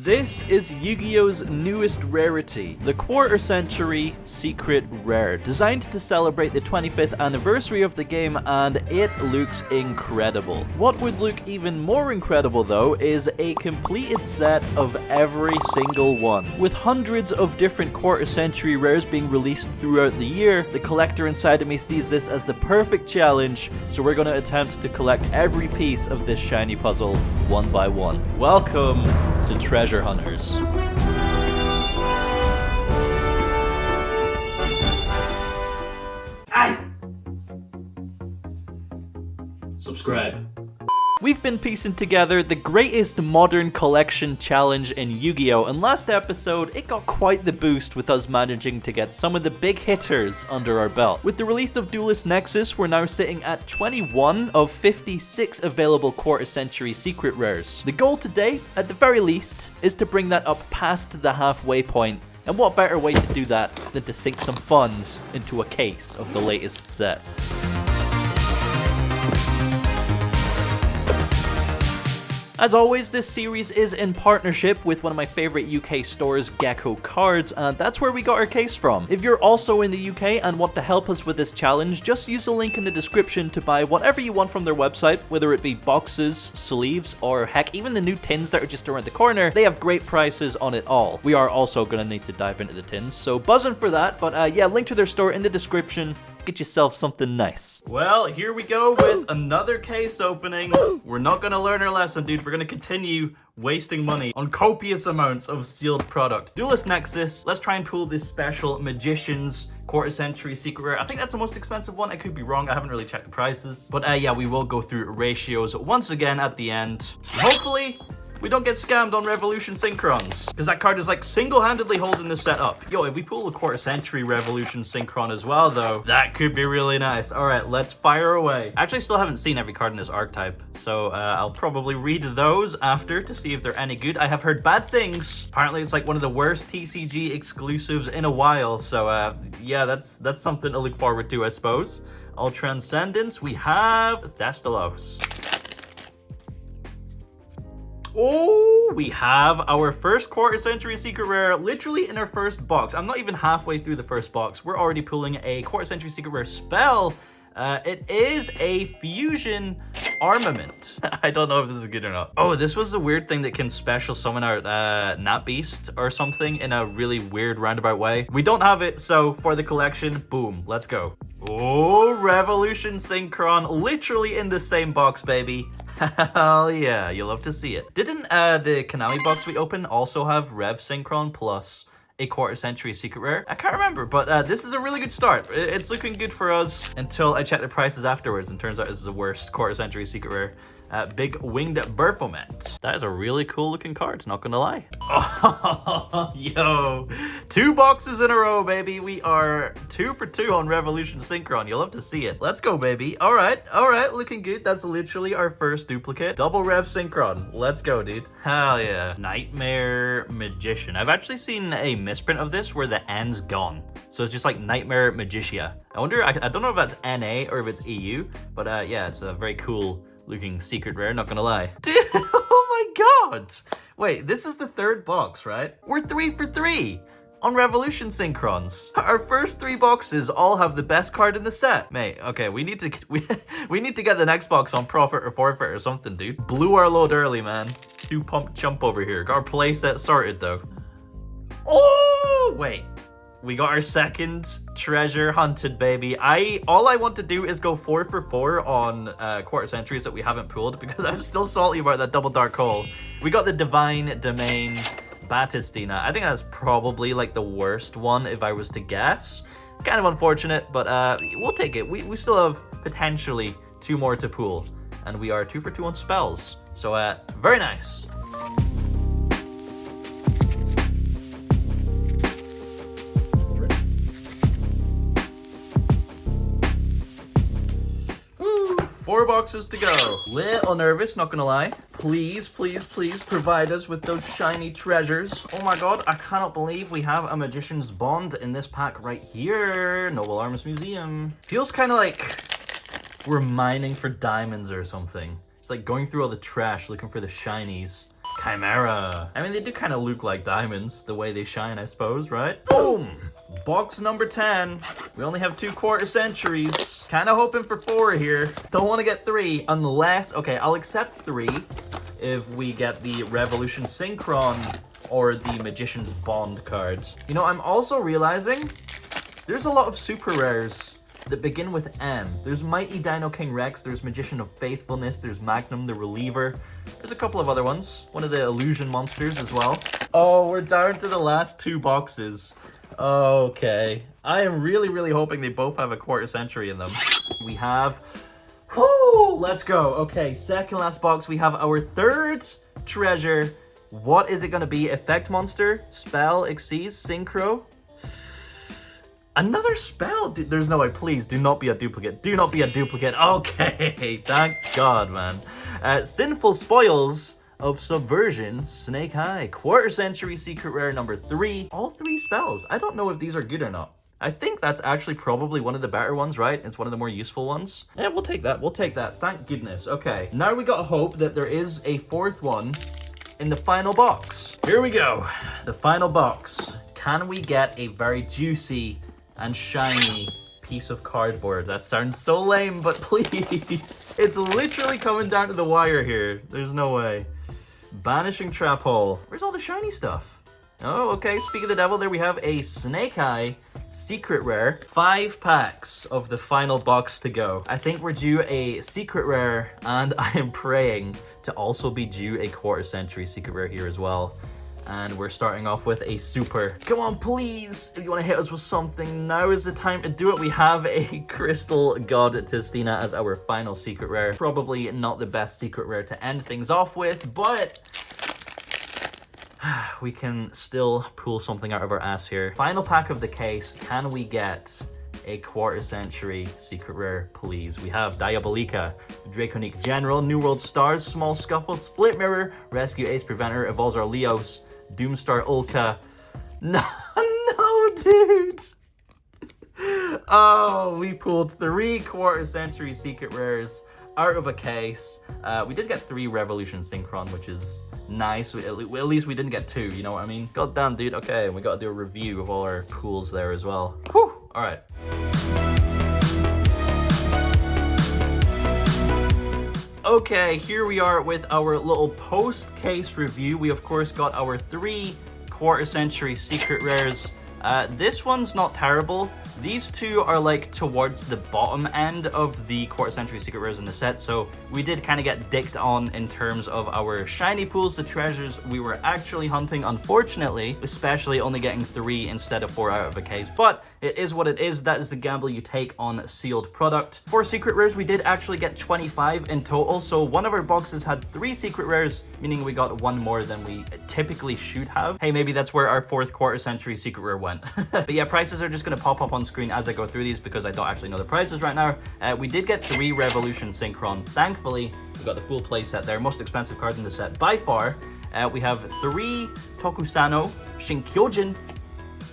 This is Yu-Gi-Oh's newest rarity, the Quarter Century Secret Rare, designed to celebrate the 25th anniversary of the game, and it looks incredible. What would look even more incredible though is a completed set of every single one. With hundreds of different Quarter Century rares being released throughout the year, the collector inside of me sees this as the perfect challenge, so we're going to attempt to collect every piece of this shiny puzzle one by one. Welcome to Treasure Hunters. Aye. Subscribe. We've been piecing together the greatest modern collection challenge in Yu-Gi-Oh! And last episode, it got quite the boost with us managing to get some of the big hitters under our belt. With the release of Duelist Nexus, we're now sitting at 21 of 56 available Quarter Century Secret Rares. The goal today, at the very least, is to bring that up past the halfway point. And what better way to do that than to sink some funds into a case of the latest set. As always, this series is in partnership with one of my favorite UK stores, RevzCards, and that's where we got our case from. If you're also in the UK and want to help us with this challenge, just use the link in the description to buy whatever you want from their website, whether it be boxes, sleeves, or heck, even the new tins that are just around the corner. They have great prices on it all. We are also going to need to dive into the tins, so buzzing for that, but yeah, link to their store in the description. Get yourself something nice. Well, here we go with another case opening. We're not gonna learn our lesson, dude. We're gonna continue wasting money on copious amounts of sealed product. Duelist Nexus. Let's try and pull this special Magician's Quarter Century Secret Rare. I think that's the most expensive one. I could be wrong. I haven't really checked the prices. But yeah, we will go through ratios once again at the end. Hopefully, we don't get scammed on Revolution Synchrons, because that card is like single-handedly holding this set up. Yo, if we pull a Quarter Century Revolution Synchron as well though, that could be really nice. All right, let's fire away. Actually, still haven't seen every card in this archetype, so I'll probably read those after to see if they're any good. I have heard bad things. Apparently, it's like one of the worst TCG exclusives in a while, so yeah, that's something to look forward to, I suppose. All Transcendence, we have Thestalos. Oh, we have our first Quarter Century Secret Rare literally in our first box. I'm not even halfway through the first box. We're already pulling a Quarter Century Secret Rare spell. It is a fusion armament. I don't know if this is good or not. Oh, this was the weird thing that can special summon out Nat Beast or something in a really weird roundabout way. We don't have it, so for the collection, boom, let's go. Oh, Revolution Synchron, literally in the same box, baby. Hell yeah, you'll love to see it. Didn't the Konami box we opened also have Revz Synchron plus a Quarter Century Secret Rare? I can't remember, but this is a really good start. It's looking good for us until I check the prices afterwards, and turns out this is the worst Quarter Century Secret Rare. Big Winged Baphomet. That is a really cool looking card, not gonna lie. Oh, yo. 2 boxes in a row, baby. We are 2 for 2 on Revolution Synchron. You'll love to see it. Let's go, baby. All right, looking good. That's literally our first duplicate. Double Rev Synchron. Let's go, dude. Hell yeah. Nightmare Magician. I've actually seen a misprint of this where the N's gone. So it's just like Nightmare Magicia. I wonder, I don't know if that's NA or if it's EU, but yeah, it's a very cool looking secret rare, not gonna lie. Dude, oh my god! Wait, this is the 3rd box, right? We're 3 for 3 on Revolution Synchrons. Our first 3 boxes all have the best card in the set. Mate, okay, we need to get the next box on profit or forfeit or something, dude. Blew our load early, man. Too pumped chump over here. Got our playset sorted though. Oh, wait. We got our second treasure hunted, baby. All I want to do is go 4 for 4 on Quarter Centuries that we haven't pulled, because I'm still salty about that double dark hole. We got the Divine Domain Batistina. I think that's probably like the worst one if I was to guess. Kind of unfortunate, but we'll take it. We still have potentially 2 more to pull, and we are 2 for 2 on spells. So very nice. Four boxes to go. Little nervous, not gonna lie. Please, please, please provide us with those shiny treasures. Oh my god, I cannot believe we have a Magician's Bond in this pack right here. Noble Arms Museum. Feels kind of like we're mining for diamonds or something. It's like going through all the trash looking for the shinies. Chimera. I mean, they do kind of look like diamonds, the way they shine, I suppose, right? Boom! Box number 10. We only have 2 quarter centuries. Kind of hoping for 4 here. Don't want to get 3 unless... Okay, I'll accept 3 if we get the Revolution Synchron or the Magician's Bond cards. You know, I'm also realizing there's a lot of super rares that begin with M. There's Mighty Dino King Rex, there's Magician of Faithfulness, there's Magnum the Reliever. There's a couple of other ones. One of the illusion monsters as well. Oh, we're down to the last 2 boxes. Okay. I am really, really hoping they both have a quarter century in them. We have... Whoo! Let's go. Okay, second last box. We have our 3rd treasure. What is it going to be? Effect monster? Spell? Exceeds? Synchro? Another spell? There's no way. Please, do not be a duplicate. Do not be a duplicate. Okay, thank God, man. Sinful Spoils of Subversion, Snake Eye, quarter century secret rare number 3. All 3 spells. I don't know if these are good or not. I think that's actually probably one of the better ones, right? It's one of the more useful ones. Yeah, we'll take that. We'll take that. Thank goodness. Okay, now we gotta hope that there is a 4th one in the final box. Here we go. The final box. Can we get a very juicy and shiny piece of cardboard? That sounds so lame, but please. It's literally coming down to the wire here. There's no way. Banishing Trap Hole. Where's all the shiny stuff? Oh, okay. Speak of the devil, there we have a Snake Eye secret rare. 5 packs of the final box to go. I think we're due a secret rare, and I am praying to also be due a quarter century secret rare here as well. And we're starting off with a super. Come on, please. If you want to hit us with something, now is the time to do it. We have a Crystal God Tistina as our final secret rare. Probably not the best secret rare to end things off with, but we can still pull something out of our ass here. Final pack of the case. Can we get a quarter century secret rare, please? We have Diabolica, Draconic General, New World Stars, Small Scuffle, Split Mirror, Rescue Ace Preventer, Evolzar Leos, Doomstar Ulka. No, no, dude. Oh, we pulled 3 quarter century secret rares out of a case. We did get 3 Revolution Synchron, which is nice. At least we didn't get 2, you know what I mean? God damn, dude. Okay, we gotta do a review of all our pools there as well. Whew. All right. Okay, here we are with our little post-case review. We, of course, got our 3 quarter century secret rares. This one's not terrible. These 2 are like towards the bottom end of the quarter century secret rares in the set, so we did kind of get dicked on in terms of our shiny pools, the treasures we were actually hunting, unfortunately, especially only getting 3 instead of 4 out of a case. But it is what it is. That is the gamble you take on sealed product. For secret rares, we did actually get 25 in total, so one of our boxes had 3 secret rares, meaning we got 1 more than we typically should have. Hey, maybe that's where our 4th quarter century secret rare went. But yeah, prices are just going to pop up on screen as I go through these because I don't actually know the prices right now. We did get 3 Revolution Synchron. Thankfully, we got the full playset there. Most expensive card in the set by far. We have 3 Tokusano Shinkyojin,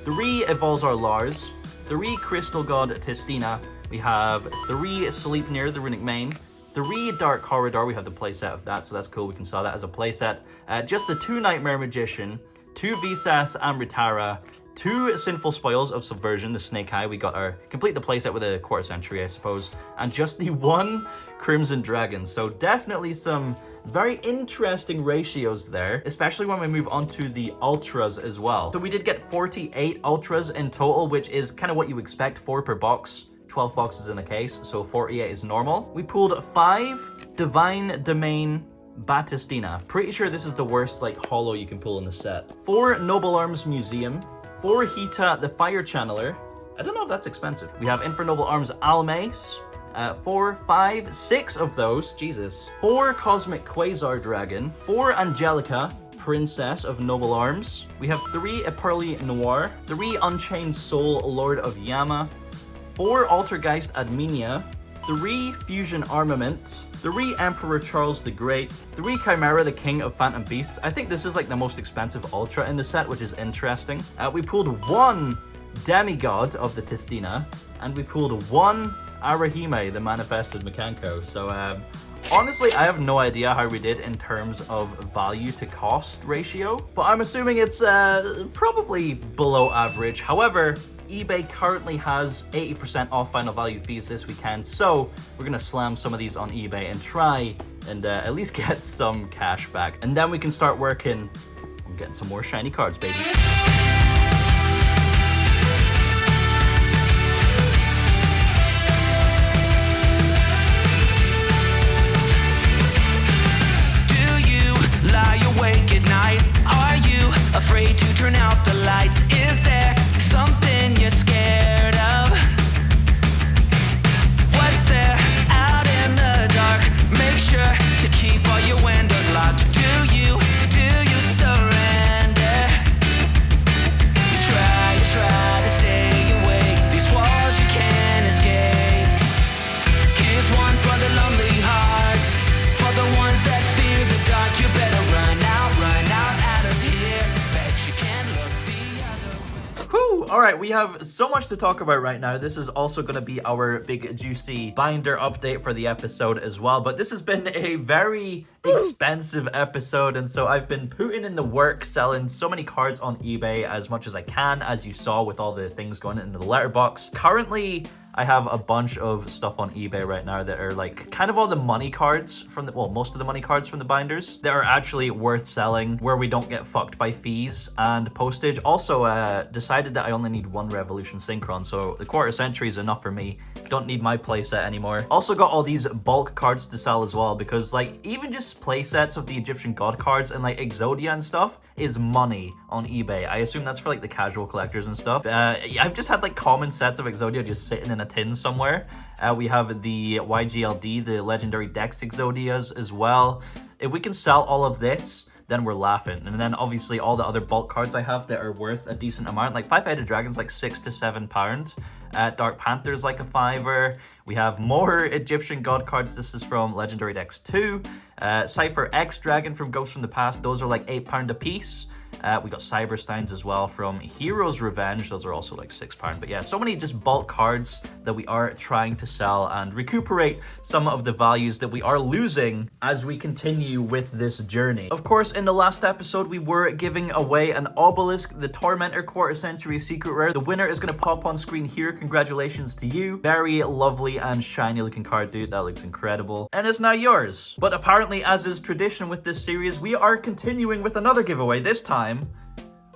3 Evolzar Lars, 3 Crystal God Tistina. We have 3 Sleipnir, the Runic Mane, 3 Dark Corridor. We have the playset of that, so that's cool. We can sell that as a playset. Just the 2 Nightmare Magician, 2 Visas Amritara, 2 Sinful Spoils of Subversion, the Snake Eye. We got our complete the playset with a quarter century, I suppose, and just the 1 Crimson Dragon. So definitely some very interesting ratios there, especially when we move on to the ultras as well. So we did get 48 ultras in total, which is kind of what you expect, 4 per box, 12 boxes in a case, so 48 is normal. We pulled 5 Divine Domain Batistina. Pretty sure this is the worst like holo you can pull in the set. 4 Noble Arms Museum, 4 Hita the Fire Channeler. I don't know if that's expensive. We have Infernoble Arms Almace. 4, 5, 6 of those, Jesus. 4 Cosmic Quasar Dragon. 4 Angelica, Princess of Noble Arms. We have 3 Eperli Noir. 3 Unchained Soul, Lord of Yama. 4 Altergeist Adminia. 3 Fusion Armament. 3 Emperor Charles the Great. 3 Chimera, the King of Phantom Beasts. I think this is like the most expensive ultra in the set, which is interesting. We pulled 1 Demigod of the Tistina, and we pulled 1 Arahime, the Manifested Mekanko. So Honestly, I have no idea how we did in terms of value to cost ratio, but I'm assuming it's probably below average. However, eBay currently has 80% off final value fees this weekend, so we're gonna slam some of these on eBay and try and at least get some cash back. And then we can start working on getting some more shiny cards, baby. Afraid to turn out the lights? Is there something you're scared of? What's there out in the dark? Make sure to keep all your windows locked. Do you surrender? You try to stay awake. These walls you can't escape. Here's one for the lonely hearts, for the ones that fear the dark. You better run out of here. Whew, all right, we have so much to talk about right now. This is also going to be our big juicy binder update for the episode as well. But this has been a very expensive episode, and so I've been putting in the work selling so many cards on eBay as much as I can, as you saw with all the things going into the letterbox. Currently, I have a bunch of stuff on eBay right now that are like kind of all the money cards from the, well, most of the money cards from the binders that are actually worth selling, where we don't get fucked by fees and postage. Also, decided that I only need one Revolution Synchron, so the quarter century is enough for me. Don't need my playset anymore. Also got all these bulk cards to sell as well, because like even just playsets of the Egyptian god cards and like Exodia and stuff is money on eBay. I assume that's for like the casual collectors and stuff. I've just had like common sets of Exodia just sitting in a tin somewhere. We have the YGLD, the legendary Dex Exodias as well. If we can sell all of this, then we're laughing. And then obviously all the other bulk cards I have that are worth a decent amount, like Five-Headed Dragon's like £6 to £7. Dark Panther's like a $5. We have more Egyptian god cards. This is from Legendary Dex 2. Cypher X Dragon from Ghosts from the Past. Those are like £8 a piece. We got Cybersteins as well from Heroes Revenge. Those are also like £6. But yeah, so many just bulk cards that we are trying to sell and recuperate some of the values that we are losing as we continue with this journey. Of course, in the last episode, we were giving away an Obelisk, the Tormentor Quarter Century Secret Rare. The winner is going to pop on screen here. Congratulations to you. Very lovely and shiny looking card, dude. That looks incredible. And it's now yours. But apparently, as is tradition with this series, we are continuing with another giveaway, this time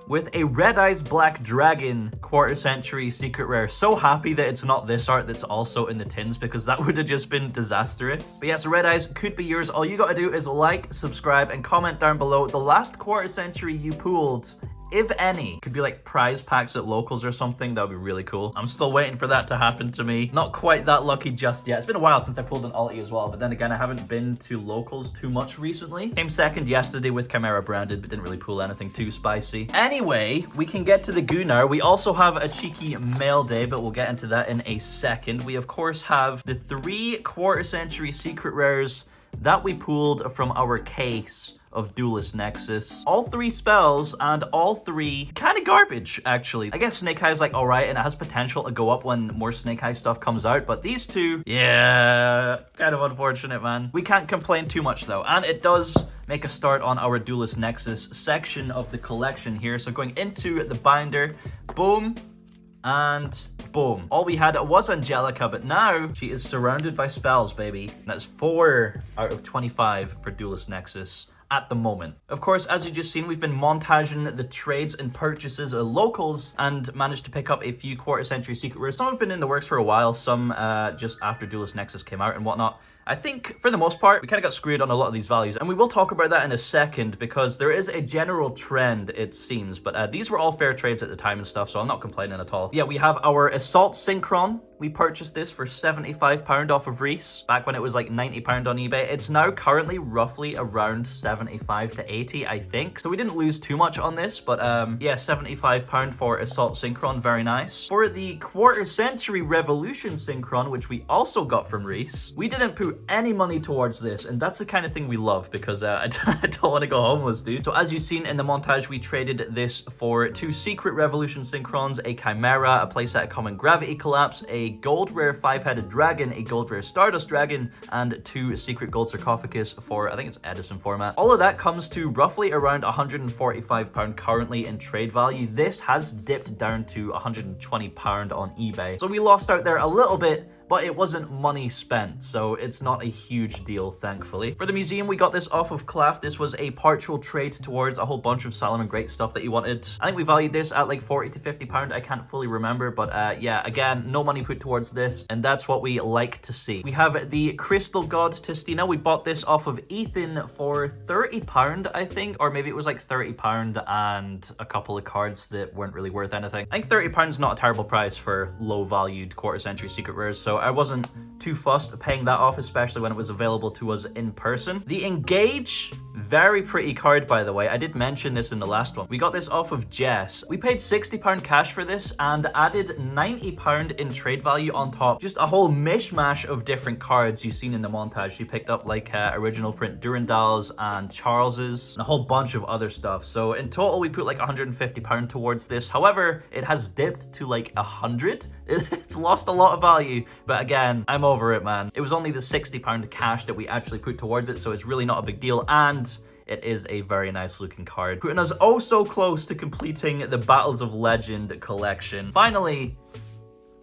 with a Red Eyes Black Dragon Quarter Century Secret Rare. So happy that it's not this art that's also in the tins, because that would have just been disastrous. But yes, Red Eyes could be yours. All you gotta do is like, subscribe, and comment down below the last Quarter Century you pulled, if any. Could be like prize packs at locals or something. That would be really cool. I'm still waiting for that to happen to me. Not quite that lucky just yet. It's been a while since I pulled an ulti as well, but then again, I haven't been to locals too much recently. Came second yesterday with Chimera branded, but didn't really pull anything too spicy. Anyway, we can get to the Gunnar. We also have a cheeky mail day, but we'll get into that in a second. We of course have the 3 Quarter Century Secret Rares that we pulled from our case of Duelist Nexus. All 3 spells and all 3 kind of garbage, actually. I guess Snake Eye's like alright, and it has potential to go up when more Snake Eye stuff comes out, but these 2, yeah, kind of unfortunate, man. We can't complain too much though, and it does make a start on our Duelist Nexus section of the collection here. So going into the binder, boom, and boom. All we had was Angelica, but now she is surrounded by spells, baby. That's 4 out of 25 for Duelist Nexus at the moment. Of course, as you just seen, we've been montaging the trades and purchases of locals and managed to pick up a few Quarter Century Secret Rares. Some have been in the works for a while, some just after Duelist Nexus came out and whatnot. I think, for the most part, we kind of got screwed on a lot of these values, and we will talk about that in a second, because there is a general trend, it seems, but these were all fair trades at the time and stuff, so I'm not complaining at all. Yeah, we have our Assault Synchron. We purchased this for £75 off of Revz, back when it was like £90 on eBay. It's now currently roughly around 75 to 80, I think, so we didn't lose too much on this, but yeah, £75 for Assault Synchron, very nice. For the Quarter Century Revolution Synchron, which we also got from Revz, we didn't put any money towards this, and that's the kind of thing we love, because I don't want to go homeless, dude. So as you've seen in the montage, we traded this for 2 Secret Revolution Synchrons, a Chimera, a playset Common Gravity Collapse, a a gold rare 5-headed dragon, a gold rare Stardust dragon, and 2 secret gold sarcophagus for, I think it's Edison format. All of that comes to roughly around £145 currently in trade value. This has dipped down to £120 on eBay. So we lost out there a little bit, but it wasn't money spent, so it's not a huge deal, thankfully. For the museum, we got this off of Claff. This was a partial trade towards a whole bunch of Salomon Great stuff that he wanted. I think we valued this at like £40 to £50. I can't fully remember, but yeah, again, no money put towards this, and that's what we like to see. We have the Crystal God Tistina. We bought this off of Ethan for £30, I think, or maybe it was like £30 and a couple of cards that weren't really worth anything. I think £30 is not a terrible price for low-valued quarter-century secret rares, so I wasn't too fussed paying that off, especially when it was available to us in person. The Engage, very pretty card, by the way. I did mention this in the last one. We got this off of Jess. We paid £60 cash for this and added £90 in trade value on top. Just a whole mishmash of different cards you've seen in the montage. She picked up like original print Durandals and Charles's and a whole bunch of other stuff. So in total, we put like £150 towards this. However, it has dipped to like 100. It's lost a lot of value, but again, I'm over it, man. It was only the £60 cash that we actually put towards it, so it's really not a big deal, and it is a very nice looking card, putting us oh so close to completing the Battles of Legend collection. Finally,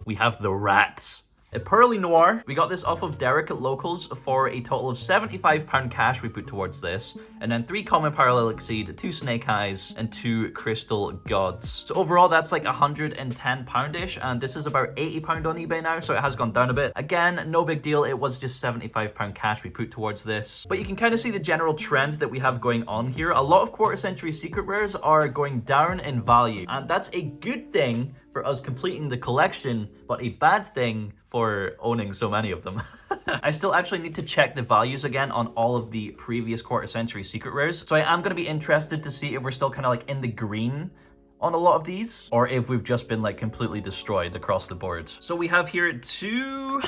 we have the Rats. A Pearly Noir. We got this off of Derek at Locals for a total of £75 cash we put towards this. And then 3 Common Parallel Exceed, 2 Snake Eyes, and 2 Crystal Gods. So overall, that's like £110-ish, and this is about £80 on eBay now, so it has gone down a bit. Again, no big deal. It was just £75 cash we put towards this. But you can kind of see the general trend that we have going on here. A lot of quarter-century secret rares are going down in value, and that's a good thing for us completing the collection, but a bad thing for owning so many of them. I still actually need to check the values again on all of the previous quarter-century secret rares, so I am going to be interested to see if we're still kind of like in the green on a lot of these, or if we've just been like completely destroyed across the board. So we have here 2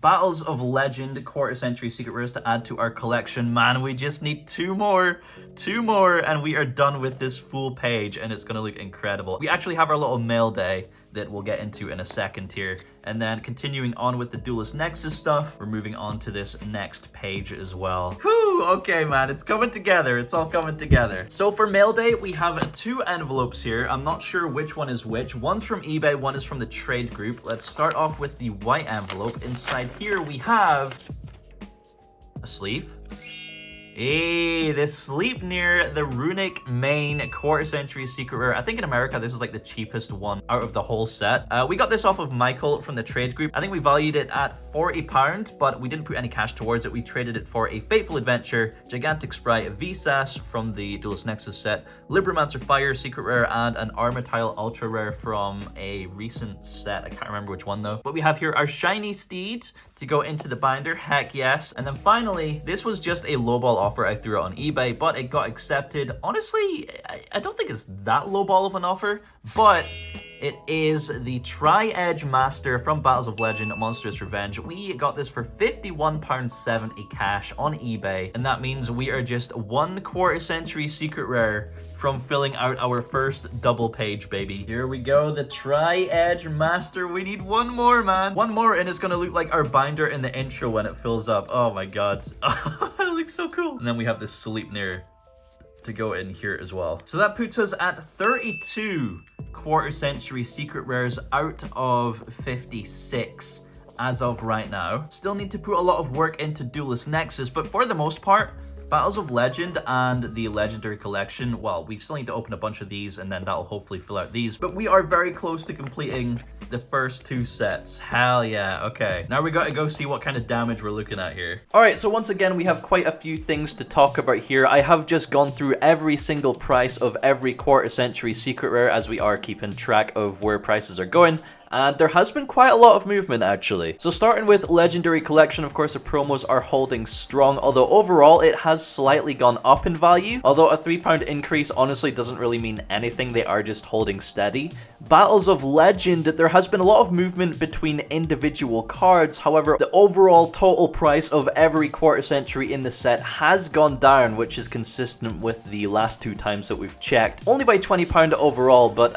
Battles of Legend quarter-century secret rares to add to our collection. Man, we just need 2 more, and we are done with this full page, and it's gonna look incredible. We actually have our little mail day that we'll get into in a second here. And then continuing on with the Duelist Nexus stuff, we're moving on to this next page as well. Whew, okay, man, it's coming together. It's all coming together. So for mail day, we have 2 envelopes here. I'm not sure which one is which. One's from eBay, one is from the trade group. Let's start off with the white envelope. Inside here, we have a sleeve. Hey, this Sleipnir, the Runic Main quarter-century secret rare. I think in America, this is like the cheapest one out of the whole set. We got this off of Michael from the trade group. I think we valued it at £40, but we didn't put any cash towards it. We traded it for a Fateful Adventure, Gigantic Sprite, Vsas from the Duelist Nexus set, Libromancer Fire secret rare, and an Armitile ultra rare from a recent set. I can't remember which one though. But we have here our Shiny Steed to go into the binder. Heck yes. And then finally, this was just a lowball offer. I threw it on eBay, but it got accepted. Honestly, I don't think it's that lowball of an offer, but it is the Tri-Edge Master from Battles of Legend, Monstrous Revenge. We got this for £51.70 cash on eBay, and that means we are just 1 quarter-century secret rare from filling out our first double page, baby. Here we go, the Tri-Edge Master. We need 1 more, man. 1 more, and it's gonna look like our binder in the intro when it fills up. Oh my god. It looks so cool. And then we have this Sleipnir to go in here as well. So that puts us at 32 quarter-century secret rares out of 56 as of right now. Still need to put a lot of work into Duelist Nexus, but for the most part, Battles of Legend and the Legendary Collection, well, we still need to open a bunch of these, and then that'll hopefully fill out these. But we are very close to completing the first 2 sets. Hell yeah, okay. Now we gotta go see what kind of damage we're looking at here. All right, so once again, we have quite a few things to talk about here. I have just gone through every single price of every quarter-century secret rare, as we are keeping track of where prices are going. And there has been quite a lot of movement, actually. So starting with Legendary Collection, of course, the promos are holding strong, although overall it has slightly gone up in value. Although a £3 increase honestly doesn't really mean anything, they are just holding steady. Battles of Legend, there has been a lot of movement between individual cards. However, the overall total price of every quarter-century in the set has gone down, which is consistent with the last 2 times that we've checked. Only by £20 overall, but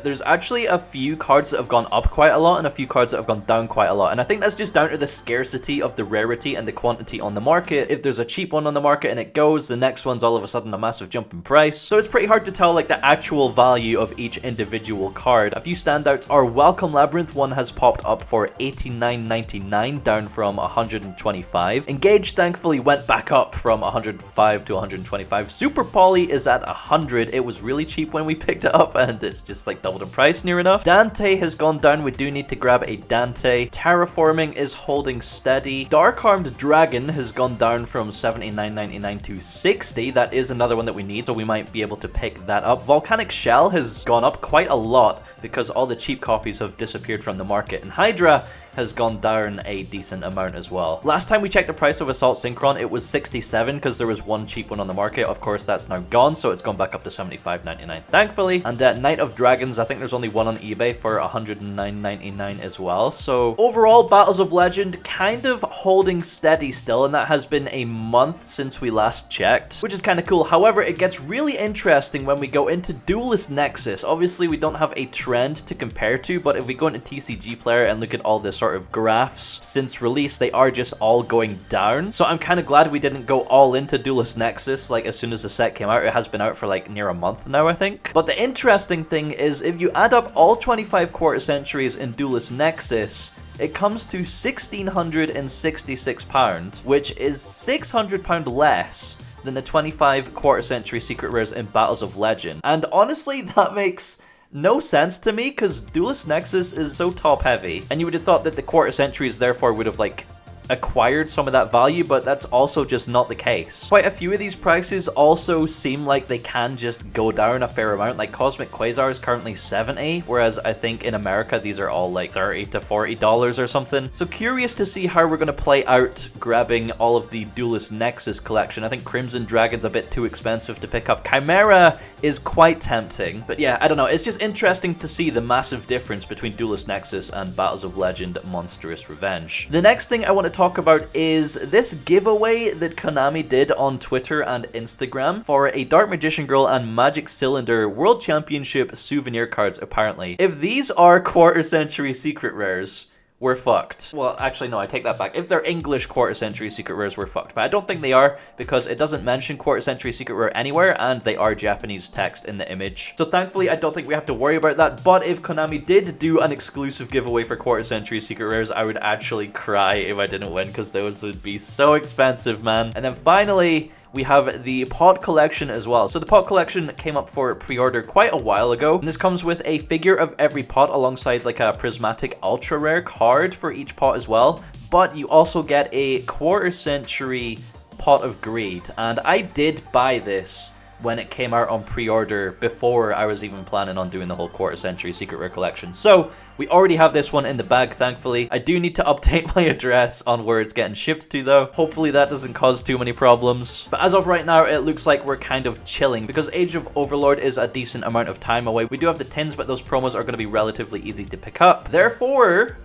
there's actually a few cards that have gone up up quite a lot and a few cards that have gone down quite a lot. And I think that's just down to the scarcity of the rarity and the quantity on the market. If there's a cheap one on the market and it goes, the next one's all of a sudden a massive jump in price. So it's pretty hard to tell like the actual value of each individual card. A few standouts are Welcome Labyrinth. One has popped up for $89.99, down from $125. Engage thankfully went back up from $105 to $125. Super Poly is at $100. It was really cheap when we picked it up and it's just like doubled in price near enough. Dante has gone down. We do need to grab a Dante. Terraforming is holding steady. Dark Armed Dragon has gone down from $79.99 to $60. That is another one that we need, so we might be able to pick that up. Volcanic Shell has gone up quite a lot because all the cheap copies have disappeared from the market, and Hydra has gone down a decent amount as well. Last time we checked the price of Assault Synchron, it was $67 because there was one cheap one on the market. Of course, that's now gone, so it's gone back up to $75.99, thankfully. And Night of Dragons, I think there's only one on eBay for $109.99 as well. So overall, Battles of Legend kind of holding steady still, and that has been a month since we last checked, which is kind of cool. However, it gets really interesting when we go into Duelist Nexus. Obviously, we don't have a trend to compare to, but if we go into TCG Player and look at all this sort of graphs since release, they are just all going down. So I'm kind of glad we didn't go all into Duelist Nexus like as soon as the set came out. It has been out for like near a month now, I think. But the interesting thing is if you add up all 25 quarter centuries in Duelist Nexus, it comes to £1,666, which is £600 less than the 25 quarter century secret rares in Battles of Legend. And honestly, that makes no sense to me because Duelist Nexus is so top heavy, and you would have thought that the quarter centuries therefore would have like acquired some of that value, but that's also just not the case. Quite a few of these prices also seem like they can just go down a fair amount. Like Cosmic Quasar is currently $70, whereas I think in America these are all like $30 to $40 or something. So curious to see how we're going to play out grabbing all of the Duelist Nexus collection. I think Crimson Dragon's a bit too expensive to pick up. Chimera is quite tempting, but yeah, I don't know. It's just interesting to see the massive difference between Duelist Nexus and Battles of Legend Monstrous Revenge. The next thing I want to talk about is this giveaway that Konami did on Twitter and Instagram for a Dark Magician Girl and Magic Cylinder World Championship souvenir cards, apparently. If these are quarter century secret rares, we're fucked. Well, actually, no, I take that back. If they're English quarter century secret rares, we're fucked. But I don't think they are because it doesn't mention quarter century secret rare anywhere, and they are Japanese text in the image. So thankfully, I don't think we have to worry about that. But if Konami did do an exclusive giveaway for quarter century secret rares, I would actually cry if I didn't win because those would be so expensive, man. And then finally, we have the pot collection as well. So the pot collection came up for pre-order quite a while ago, and this comes with a figure of every pot alongside like a prismatic ultra rare card for each pot as well. But you also get a quarter century Pot of Greed, and I did buy this when it came out on pre-order before I was even planning on doing the whole quarter century secret rare collection. So we already have this one in the bag, thankfully. I do need to update my address on where it's getting shipped to though. Hopefully that doesn't cause too many problems. But as of right now, it looks like we're kind of chilling because Age of Overlord is a decent amount of time away. We do have the tins, but those promos are going to be relatively easy to pick up. Therefore,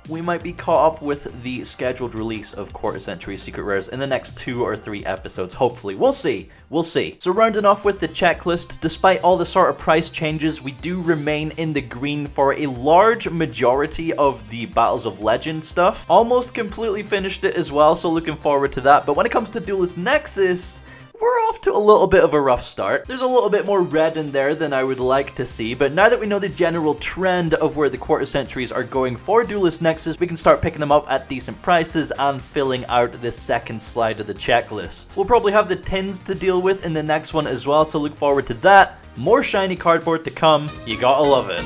we might be caught up with the scheduled release of quarter century secret rares in the next 2 or 3 episodes, hopefully. We'll see. We'll see. So rounding off with the checklist, despite all the sort of price changes, we do remain in the green for a large majority of the Battles of Legend stuff. Almost completely finished it as well, so looking forward to that. But when it comes to Duelist Nexus, we're off to a little bit of a rough start. There's a little bit more red in there than I would like to see, but now that we know the general trend of where the quarter centuries are going for Duelist Nexus, we can start picking them up at decent prices and filling out the second slide of the checklist. We'll probably have the tins to deal with in the next one as well, so look forward to that. More shiny cardboard to come. You gotta love it.